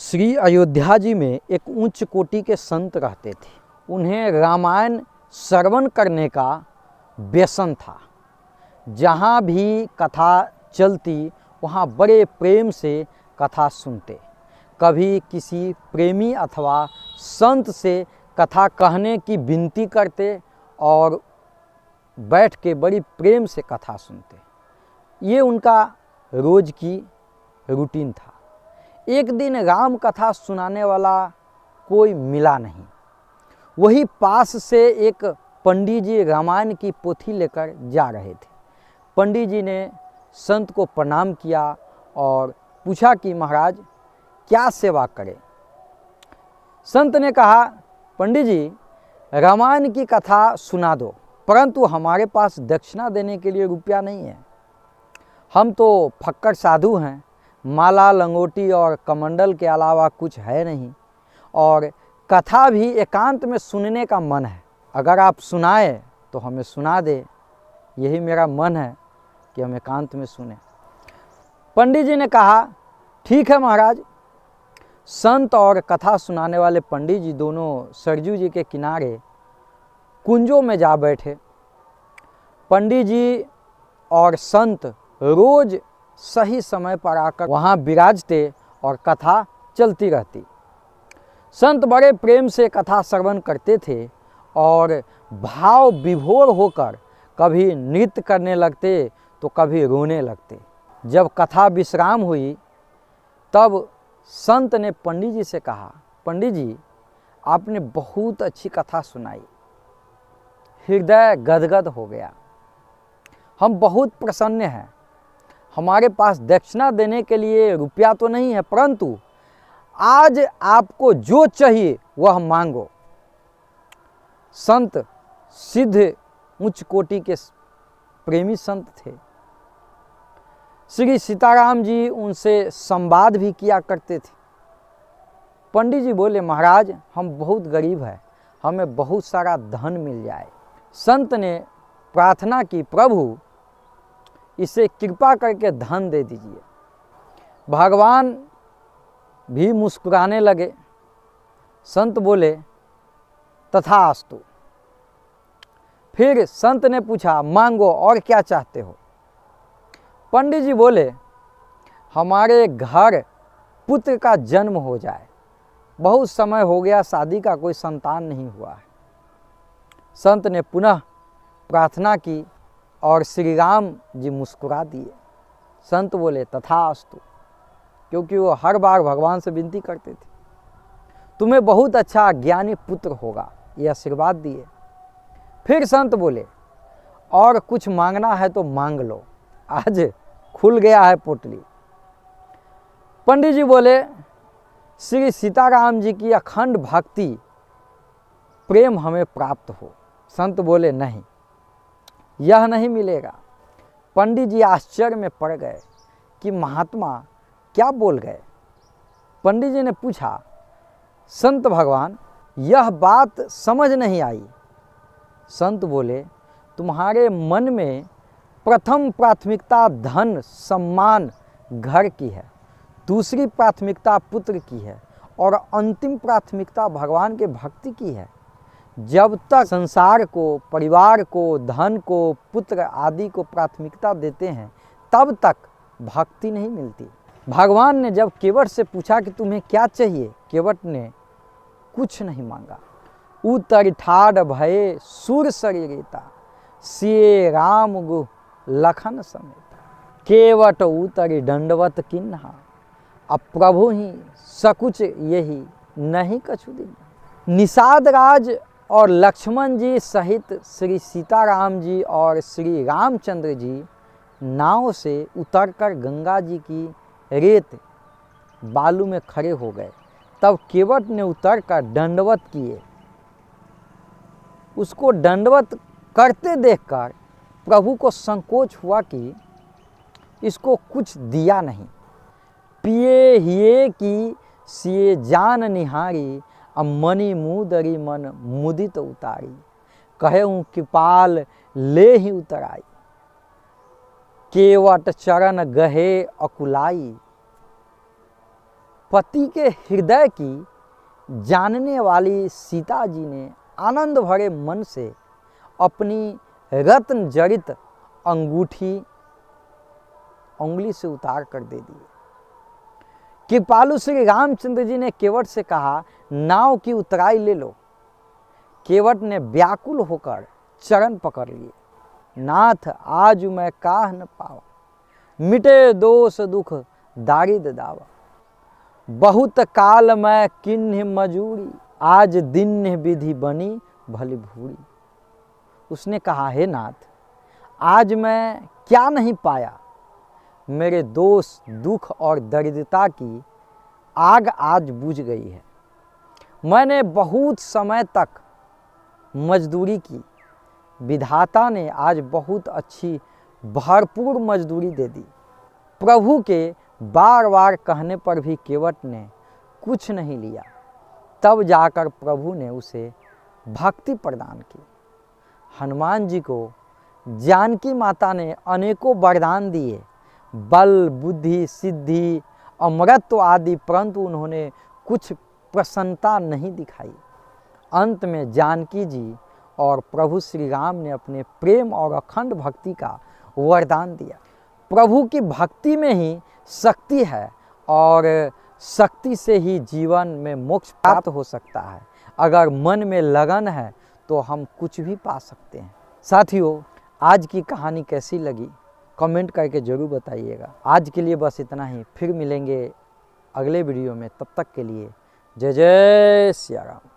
श्री अयोध्या जी में एक उच्च कोटि के संत रहते थे। उन्हें रामायण श्रवण करने का व्यसन था। जहाँ भी कथा चलती वहाँ बड़े प्रेम से कथा सुनते। कभी किसी प्रेमी अथवा संत से कथा कहने की विनती करते और बैठ के बड़ी प्रेम से कथा सुनते। ये उनका रोज की रूटीन था। एक दिन राम कथा सुनाने वाला कोई मिला नहीं। वही पास से एक पंडित जी रामायण की पोथी लेकर जा रहे थे। पंडित जी ने संत को प्रणाम किया और पूछा कि महाराज क्या सेवा करें। संत ने कहा, पंडित जी रामायण की कथा सुना दो, परंतु हमारे पास दक्षिणा देने के लिए रुपया नहीं है। हम तो फक्कड़ साधु हैं, माला लंगोटी और कमंडल के अलावा कुछ है नहीं, और कथा भी एकांत में सुनने का मन है। अगर आप सुनाए तो हमें सुना दे, यही मेरा मन है कि हम एकांत में सुने। पंडित जी ने कहा, ठीक है महाराज। संत और कथा सुनाने वाले पंडित जी दोनों सरजू जी के किनारे कुंजों में जा बैठे। पंडित जी और संत रोज सही समय पर आकर वहाँ विराजते और कथा चलती रहती। संत बड़े प्रेम से कथा श्रवण करते थे और भाव विभोर होकर कभी नृत्य करने लगते तो कभी रोने लगते। जब कथा विश्राम हुई तब संत ने पंडित जी से कहा, पंडित जी आपने बहुत अच्छी कथा सुनाई, हृदय गदगद हो गया। हम बहुत प्रसन्न हैं। हमारे पास दक्षिणा देने के लिए रुपया तो नहीं है, परंतु आज आपको जो चाहिए वह मांगो। संत सिद्ध उच्च कोटि के प्रेमी संत थे। श्री सीताराम जी उनसे संवाद भी किया करते थे। पंडित जी बोले, महाराज हम बहुत गरीब हैं, हमें बहुत सारा धन मिल जाए। संत ने प्रार्थना की, प्रभु इसे कृपा करके धन दे दीजिए। भगवान भी मुस्कुराने लगे। संत बोले, तथास्तु। फिर संत ने पूछा, मांगो और क्या चाहते हो। पंडित जी बोले, हमारे घर पुत्र का जन्म हो जाए, बहुत समय हो गया शादी का, कोई संतान नहीं हुआ है। संत ने पुनः प्रार्थना की और श्री राम जी मुस्कुरा दिए। संत बोले, तथास्तु, क्योंकि वो हर बार भगवान से विनती करते थे, तुम्हें बहुत अच्छा ज्ञानी पुत्र होगा, ये आशीर्वाद दिए। फिर संत बोले, और कुछ मांगना है तो मांग लो, आज खुल गया है पोटली। पंडित जी बोले, श्री सीताराम जी की अखंड भक्ति प्रेम हमें प्राप्त हो। संत बोले, नहीं, यह नहीं मिलेगा। पंडित जी आश्चर्य में पड़ गए कि महात्मा क्या बोल गए। पंडित जी ने पूछा, संत भगवान यह बात समझ नहीं आई। संत बोले, तुम्हारे मन में प्रथम प्राथमिकता धन सम्मान घर की है, दूसरी प्राथमिकता पुत्र की है और अंतिम प्राथमिकता भगवान के भक्ति की है। जब तक संसार को, परिवार को, धन को, पुत्र आदि को प्राथमिकता देते हैं तब तक भक्ति नहीं मिलती। भगवान ने जब केवट से पूछा कि तुम्हें क्या चाहिए, केवट ने कुछ नहीं मांगा। उतर ठाड़ भये सुर शरीरेता, सिए राम गु लखन समेत। केवट उतरि दंडवत किन्हा, अब प्रभु ही सकुच यही नहीं कछु दिन। निषाद राज और लक्ष्मण जी सहित श्री सीताराम जी और श्री रामचंद्र जी नाव से उतरकर गंगा जी की रेत बालू में खड़े हो गए। तब केवट ने उतरकर दंडवत किए। उसको दंडवत करते देखकर प्रभु को संकोच हुआ कि इसको कुछ दिया नहीं। पिए हिये की सिए जान निहारी, अब मणि मुदरी मन मुदित उतारी। कहे हूँ कृपाल ले ही उतराई, केवट चरण गहे अकुलाई। पति के हृदय की जानने वाली सीता जी ने आनंद भरे मन से अपनी रत्न जड़ित अंगूठी उंगली से उतार कर दे दी। कृपालु श्री रामचंद्र जी ने केवट से कहा, नाव की उतराई ले लो। केवट ने व्याकुल होकर चरण पकड़ लिए। नाथ आज मैं काह न पावा, मिटे दोष दुख दारिद दावा। बहुत काल मैं किन्ह मजूरी, आज दिन विधि बनी भली भूरी। उसने कहा, हे नाथ, आज मैं क्या नहीं पाया, मेरे दोष दुख और दरिद्रता की आग आज बुझ गई है। मैंने बहुत समय तक मजदूरी की, विधाता ने आज बहुत अच्छी भरपूर मजदूरी दे दी। प्रभु के बार बार कहने पर भी केवट ने कुछ नहीं लिया। तब जाकर प्रभु ने उसे भक्ति प्रदान की। हनुमान जी को जानकी माता ने अनेकों वरदान दिए, बल बुद्धि सिद्धि अमरत्व आदि, परंतु उन्होंने कुछ प्रसन्नता नहीं दिखाई। अंत में जानकी जी और प्रभु श्री राम ने अपने प्रेम और अखंड भक्ति का वरदान दिया। प्रभु की भक्ति में ही शक्ति है और शक्ति से ही जीवन में मोक्ष प्राप्त हो सकता है। अगर मन में लगन है तो हम कुछ भी पा सकते हैं। साथियों, आज की कहानी कैसी लगी कमेंट करके ज़रूर बताइएगा। आज के लिए बस इतना ही, फिर मिलेंगे अगले वीडियो में। तब तक के लिए जय जय सिया राम।